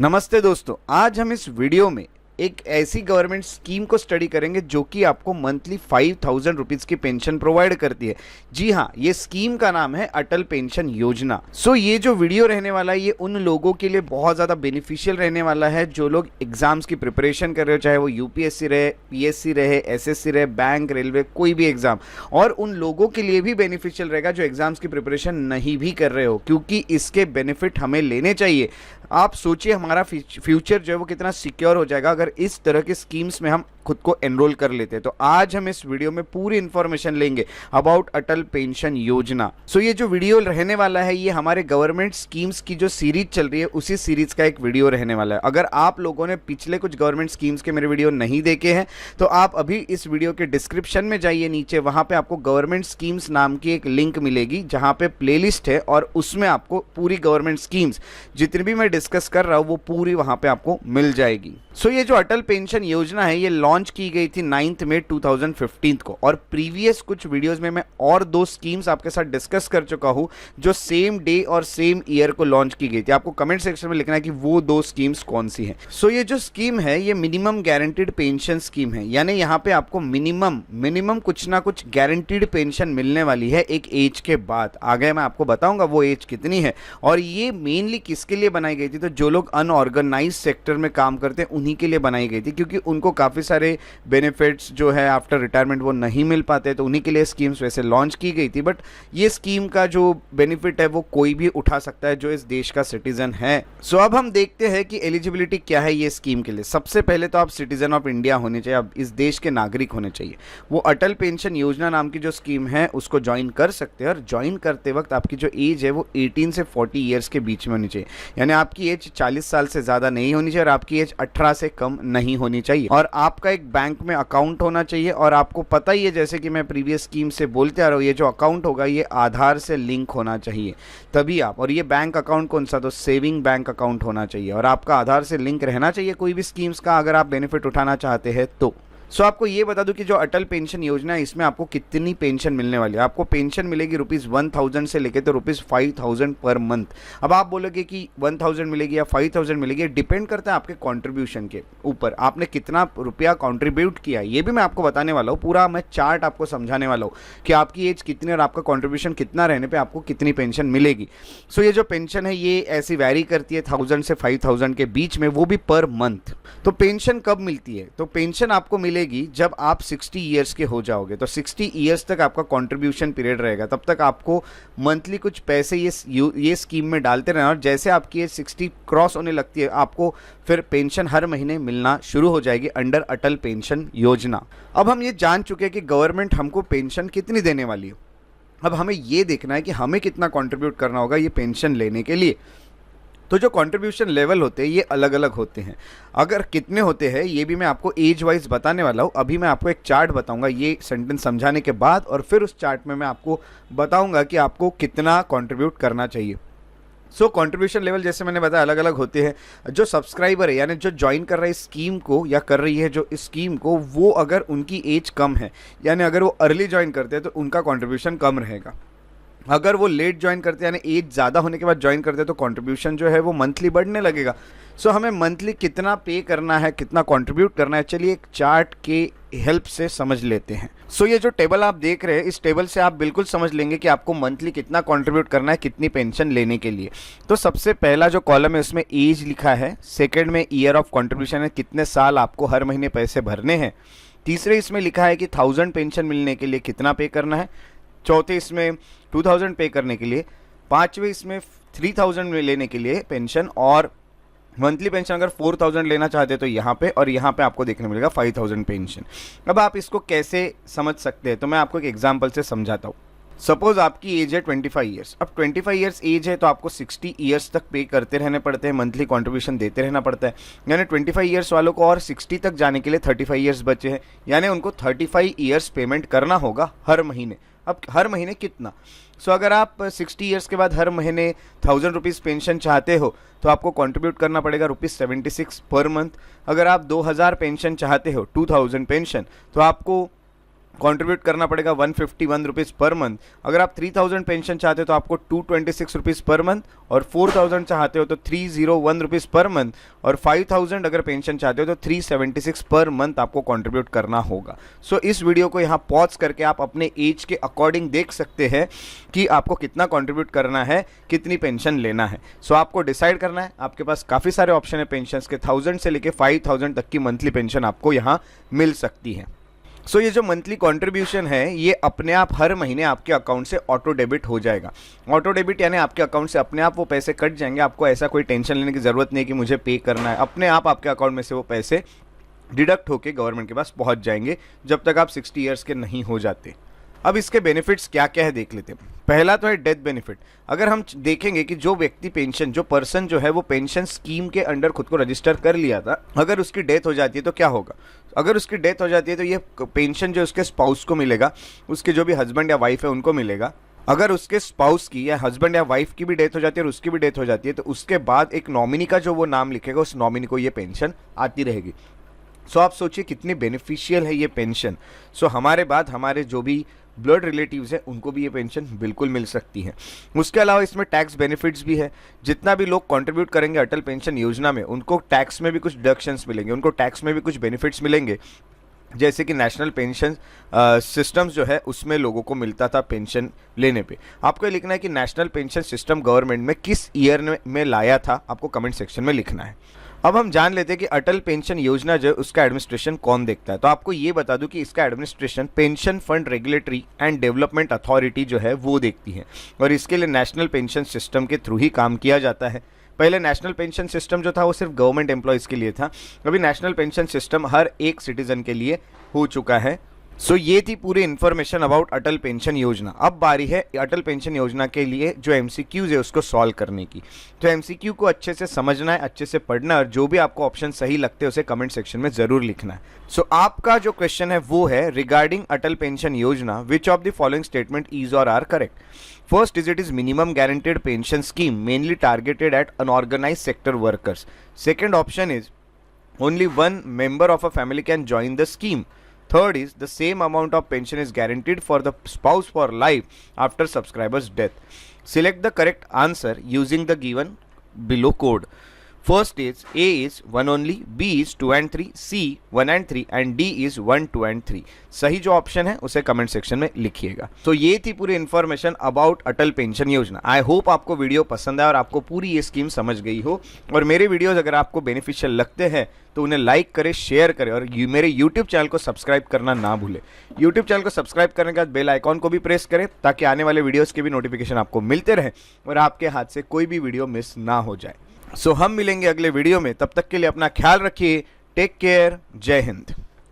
नमस्ते दोस्तों, आज हम इस वीडियो में एक ऐसी गवर्नमेंट स्कीम को स्टडी करेंगे जो कि आपको मंथली 5,000 रुपीज़ की पेंशन प्रोवाइड करती है। जी हाँ, ये स्कीम का नाम है अटल पेंशन योजना। ये जो वीडियो रहने वाला है ये उन लोगों के लिए बहुत ज़्यादा बेनिफिशियल रहने वाला है जो लोग एग्जाम्स की प्रिपरेशन कर रहे हो, चाहे वो यूपीएससी रहे, पीएससी रहे, एसएससी रहे, बैंक, रेलवे, कोई भी एग्जाम। और उन लोगों के लिए भी बेनिफिशियल रहेगा जो एग्जाम्स की प्रिपरेशन नहीं भी कर रहे हो, क्योंकि इसके बेनिफिट हमें लेने चाहिए। आप सोचिए हमारा फ्यूचर जो है वो कितना सिक्योर हो जाएगा अगर इस तरह के स्कीम्स में हम खुद को एनरोल कर लेते हैं। तो आज हम इस वीडियो में पूरी इंफॉर्मेशन लेंगे अबाउट अटल पेंशन योजना। ये जो वीडियो रहने वाला है ये हमारे गवर्नमेंट स्कीम्स की जो सीरीज चल रही है उसी सीरीज का एक वीडियो रहने वाला है। अगर आप लोगों ने पिछले कुछ गवर्नमेंट स्कीम्स के मेरे वीडियो नहीं देखे हैं तो आप अभी इस वीडियो के डिस्क्रिप्शन में जाइए, नीचे वहां पे आपको गवर्नमेंट स्कीम्स नाम की एक लिंक मिलेगी जहां पे प्लेलिस्ट है और उसमें आपको पूरी गवर्नमेंट स्कीम्स जितनी भी मैं डिस्कस कर रहा हूं वो पूरी वहां पे आपको मिल जाएगी। ये जो अटल पेंशन योजना है ये लॉन्च की गई थी 9 मई 2015 को, और प्रीवियस कुछ वीडियोस में मैं और दो स्कीम्स आपके साथ डिस्कस कर चुका हूं जो सेम डे और सेम ईयर को लॉन्च की गई थी। आपको कमेंट सेक्शन में लिखना है कि वो दो स्कीम्स कौन सी हैं। ये जो स्कीम है ये मिनिमम गारंटीड पेंशन स्कीम है, यानी यहाँ पे आपको मिनिमम कुछ ना कुछ गारंटीड पेंशन मिलने वाली है एक एज के बाद। आगे मैं आपको बताऊंगा वो एज कितनी है। और ये मेनली किसके लिए बनाई गई थी, तो जो लोग अनऑर्गेनाइज सेक्टर में काम करते हैं उन्हीं के लिए बनाई गई थी, क्योंकि उनको काफ़ी सारे बेनिफिट्स जो है आफ्टर रिटायरमेंट वो नहीं मिल पाते, तो उन्हीं के लिए स्कीम्स वैसे लॉन्च की गई थी। बट ये स्कीम का जो बेनिफिट है वो कोई भी उठा सकता है जो इस देश का सिटीजन है। अब हम देखते हैं कि एलिजिबिलिटी क्या है ये स्कीम के लिए। सबसे पहले तो आप सिटीजन ऑफ इंडिया होने चाहिए, आप इस देश के नागरिक होने चाहिए। वो अटल पेंशन योजना नाम की जो स्कीम है उसको ज्वाइन कर सकते हैं, और ज्वाइन करते वक्त आपकी जो एज है वो 18 से 40 ईयर्स के बीच में होनी चाहिए, यानी आपकी एज 40 साल से ज़्यादा नहीं होनी चाहिए और आपकी एज 18 से कम नहीं होनी चाहिए। और आपका एक बैंक में अकाउंट होना चाहिए, और आपको पता ही है जैसे कि मैं प्रीवियस स्कीम से बोलते आ रहा हूँ, ये जो अकाउंट होगा ये आधार से लिंक होना चाहिए तभी आप, और ये बैंक अकाउंट कौन सा, तो सेविंग बैंक अकाउंट होना चाहिए, और आपका आधार से लिंक रहना चाहिए कोई भी स्कीम्स का अगर आप बेनिफिट उठाना चाहते हैं तो। आपको ये बता दूं कि जो अटल पेंशन योजना है इसमें आपको कितनी पेंशन मिलने वाली है। आपको पेंशन मिलेगी ₹1,000 से लेकर तो ₹5,000 पर मंथ। अब आप बोलोगे कि 1,000 मिलेगी या 5,000 मिलेगी, डिपेंड करता है आपके कंट्रीब्यूशन के ऊपर, आपने कितना रुपया कंट्रीब्यूट किया। ये भी मैं आपको बताने वाला हूँ, पूरा मैं चार्ट आपको समझाने वाला हूँ कि आपकी एज कितनी और आपका कॉन्ट्रीब्यूशन कितना रहने पर आपको कितनी पेंशन मिलेगी। ये जो पेंशन है ये ऐसी वैरी करती है 1,000 से 5,000 के बीच में, वो भी पर मंथ। तो पेंशन कब मिलती है, तो पेंशन आपको मिलेगी जब आप 60 ईयर्स के हो जाओगे। तो 60 ईयर्स तक आपका कंट्रीब्यूशन पीरियड रहेगा, तब तक आपको मंथली कुछ पैसे ये स्कीम में डालते रहना, और जैसे आपकी एज 60 क्रॉस होने लगती है आपको फिर पेंशन हर महीने मिलना शुरू हो जाएगी अंडर अटल पेंशन योजना। अब हम ये जान चुके हैं कि गवर्नमेंट हमको पेंशन कितनी देने वाली है। अब हमें ये देखना है कि हमें कितना कंट्रीब्यूट करना होगा ये पेंशन लेने के लिए। तो जो कंट्रीब्यूशन लेवल होते हैं ये अलग अलग होते हैं। अगर कितने होते हैं ये भी मैं आपको एज वाइज बताने वाला हूँ। अभी मैं आपको एक चार्ट बताऊंगा ये सेंटेंस समझाने के बाद, और फिर उस चार्ट में मैं आपको बताऊंगा कि आपको कितना कंट्रीब्यूट करना चाहिए। कंट्रीब्यूशन लेवल जैसे मैंने बताया अलग अलग होते हैं। जो सब्सक्राइबर है यानी जो ज्वाइन कर रहा है इस स्कीम को या कर रही है जो इस स्कीम को, वो अगर उनकी एज कम है यानी अगर वो अर्ली ज्वाइन करते हैं तो उनका कॉन्ट्रीब्यूशन कम रहेगा। अगर वो लेट ज्वाइन करते हैं यानी एज ज़्यादा होने के बाद ज्वाइन करते हैं तो कंट्रीब्यूशन जो है वो मंथली बढ़ने लगेगा। हमें मंथली कितना पे करना है, कितना कंट्रीब्यूट करना है, चलिए एक चार्ट के हेल्प से समझ लेते हैं। ये जो टेबल आप देख रहे हैं इस टेबल से आप बिल्कुल समझ लेंगे कि आपको मंथली कितना कंट्रीब्यूट करना है कितनी पेंशन लेने के लिए। तो सबसे पहला जो कॉलम है उसमें एज लिखा है, सेकेंड में ईयर ऑफ कंट्रीब्यूशन है, कितने साल आपको हर महीने पैसे भरने हैं। तीसरे इसमें लिखा है कि 1,000 पेंशन मिलने के लिए कितना पे करना है। चौथे इसमें 2,000 पे करने के लिए। पाँचवें इसमें 3,000 में लेने के लिए पेंशन, और मंथली पेंशन अगर 4,000 लेना चाहते हैं तो यहाँ पे, और यहाँ पे आपको देखने मिलेगा 5,000 पेंशन। अब आप इसको कैसे समझ सकते हैं तो मैं आपको एक एग्जांपल से समझाता हूँ। सपोज आपकी एज है 25 ईयर्स। अब 25 ईयर्स एज है तो आपको 60 ईयर्स तक पे करते रहने पड़ते हैं, मंथली कंट्रीब्यूशन देते रहना पड़ता है। यानी 25 ईयर्स वालों को और 60 तक जाने के लिए 35 ईयर्स बचे हैं, यानी उनको 35 ईयर्स पेमेंट करना होगा हर महीने। अब हर महीने कितना, अगर आप 60 ईयर्स के बाद हर महीने 1,000 रुपीज़ पेंशन चाहते हो तो आपको कंट्रीब्यूट करना पड़ेगा ₹76 पर मंथ। अगर आप 2,000 पेंशन चाहते हो, 2,000 पेंशन, तो आपको कंट्रीब्यूट करना पड़ेगा 151 रुपीज़ पर मंथ। अगर आप 3000 पेंशन चाहते हो तो आपको 226 रुपीज़ पर मंथ, और 4000 चाहते हो तो 301 रुपीज़ पर मंथ, और 5000 अगर पेंशन चाहते हो तो 376 पर मंथ आपको कंट्रीब्यूट करना होगा। सो इस वीडियो को यहाँ पॉज करके आप अपने एज के अकॉर्डिंग देख सकते हैं कि आपको कितना कंट्रीब्यूट करना है, कितनी पेंशन लेना है। सो आपको डिसाइड करना है। आपके पास काफ़ी सारे ऑप्शन है पेंशन के, 1000 से लेके 5000 तक की मंथली पेंशन आपको यहाँ मिल सकती है। सो ये जो मंथली कंट्रीब्यूशन है ये अपने आप हर महीने आपके अकाउंट से ऑटो डेबिट हो जाएगा। ऑटो डेबिट यानी आपके अकाउंट से अपने आप वो पैसे कट जाएंगे। आपको ऐसा कोई टेंशन लेने की ज़रूरत नहीं कि मुझे पे करना है, अपने आप आपके अकाउंट में से वो पैसे डिडक्ट होकर गवर्नमेंट के पास पहुंच जाएंगे जब तक आप 60 ईयर्स के नहीं हो जाते। अब इसके बेनिफिट्स क्या क्या है देख लेते हैं। पहला तो है डेथ बेनिफिट। अगर हम देखेंगे कि जो व्यक्ति पेंशन, जो पर्सन जो है वो पेंशन स्कीम के अंडर खुद को रजिस्टर कर लिया था, अगर उसकी डेथ हो जाती है तो क्या होगा। अगर उसकी डेथ हो जाती है तो ये पेंशन जो उसके स्पाउस को मिलेगा, उसके जो भी हस्बैंड या वाइफ है उनको मिलेगा। अगर उसके स्पाउस की या हस्बैंड या वाइफ की भी डेथ हो जाती है और उसकी भी डेथ हो जाती है तो उसके बाद एक नॉमिनी का जो वो नाम लिखेगा उस नॉमिनी को ये पेंशन आती रहेगी। सो आप सोचिए कितनी बेनिफिशियल है ये पेंशन। सो हमारे बाद हमारे जो भी ब्लड रिलेटिव्स हैं उनको भी ये पेंशन बिल्कुल मिल सकती है। उसके अलावा इसमें टैक्स बेनिफिट्स भी है। जितना भी लोग कंट्रीब्यूट करेंगे अटल पेंशन योजना में उनको टैक्स में भी कुछ डिडक्शंस मिलेंगे, उनको टैक्स में भी कुछ बेनिफिट्स मिलेंगे। जैसे कि नेशनल पेंशन सिस्टम्स जो है उसमें लोगों को मिलता था पेंशन लेने पे। आपको ये लिखना है कि नेशनल पेंशन सिस्टम गवर्नमेंट में किस ईयर में लाया था, आपको कमेंट सेक्शन में लिखना है। अब हम जान लेते हैं कि अटल पेंशन योजना जो है उसका एडमिनिस्ट्रेशन कौन देखता है। तो आपको ये बता दूं कि इसका administration pension fund regulatory and development authority जो है वो देखती है, और इसके लिए नेशनल पेंशन सिस्टम के थ्रू ही काम किया जाता है। पहले नेशनल पेंशन सिस्टम जो था वो सिर्फ गवर्नमेंट एम्प्लॉयज़ के लिए था, अभी नेशनल पेंशन सिस्टम हर एक सिटीजन के लिए हो चुका है। सो ये थी पूरी इन्फॉर्मेशन अबाउट अटल पेंशन योजना। अब बारी है अटल पेंशन योजना के लिए जो एमसीक्यूज है उसको सॉल्व करने की। तो एमसीक्यू को अच्छे से समझना है, अच्छे से पढ़ना है, और जो भी आपको ऑप्शन सही लगते हैं उसे कमेंट सेक्शन में जरूर लिखना है। सो आपका जो क्वेश्चन है वो है regarding Atal pension Yojana, which of the following statement is or are correct. First is it is minimum guaranteed pension scheme mainly targeted at unorganised sector workers. Second option is only one member of a family can join the scheme. Third is the same amount of pension is guaranteed for the spouse for life after subscriber's death. Select the correct answer using the given below code. First is A is 1 only, B is 2 and 3, C 1 and 3 and D is 1, 2 and 3. सही जो option है उसे comment section में लिखिएगा। तो ये थी पूरी इन्फॉर्मेशन अबाउट अटल पेंशन योजना। आई होप आपको वीडियो पसंद आया और आपको पूरी ये स्कीम समझ गई हो। और मेरे वीडियोस अगर आपको बेनिफिशियल लगते हैं तो उन्हें लाइक करें, शेयर करें, और मेरे यूट्यूब चैनल को सब्सक्राइब करना ना भूलें। यूट्यूब चैनल को सब्सक्राइब करने के बाद बेल आइकॉन को भी प्रेस करें ताकि आने वाले वीडियोज़ के भी नोटिफिकेशन आपको मिलते रहे और आपके हाथ से कोई भी वीडियो मिस ना हो जाए। सो हम मिलेंगे अगले वीडियो में, तब तक के लिए अपना ख्याल रखिए। टेक केयर, जय हिंद।